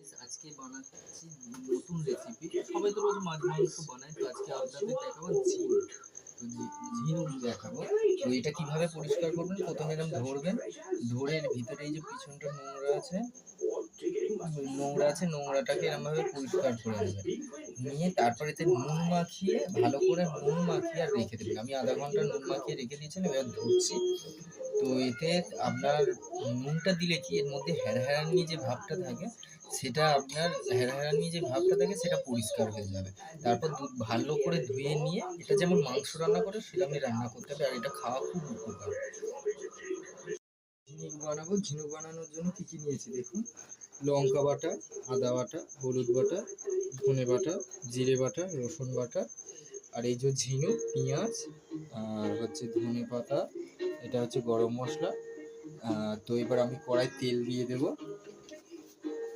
Guys, আজকে বানাচ্ছি নতুন রেসিপি। সবাই তো রোজ মাছ মাংস বানায়, তো আজকে আপনাদের দেখাবো ঝিনুক। তো ঝিনুক দেখাবো। তো এটা কিভাবে পরিষ্কার করবেন, প্রথমে এরকম ধরবেন, ধরে এর ভিতরে এই যে পিছনটা নোংরাটাকে এরকম ভাবে পরিষ্কার করে নেবেন। নিয়ে তারপর এতে নুন মাখিয়ে, ভালো করে নুন মাখিয়ে আর রেখে দেবেন। আমি আধা ঘন্টা নুন মাখিয়ে রেখে দিয়েছিলাম, এবার ধুচ্ছি। তো এতে আপনার নুনটা দিলে কি এর মধ্যে হ্যাড়হ্যাড়ানি যে ভাবটা থাকে, সেটা আপনার হ্যাড়হ্যাড়ানি যে ভাবটা থাকে সেটা পরিষ্কার হয়ে যাবে। তারপর দুধ ভালো করে ধুয়ে নিয়ে, এটা যেমন মাংস রান্না করে সেরকমই রান্না করতে হবে, আর এটা খাওয়া খুব উপকার। ঝিনুক বানাবো। ঝিনুক বানানোর জন্য কি কি নিয়েছি দেখুন: লঙ্কা বাটা, আদা বাটা, হলুদ বাটা, ধনে বাটা, জিরে বাটা, রসুন বাটা, আর এই যে ঝিনুক, পেঁয়াজ, আর হচ্ছে ধনে পাতা, এটা হচ্ছে গরম মশলা। তো এবার আমি কড়াই তেল দিয়ে দেব।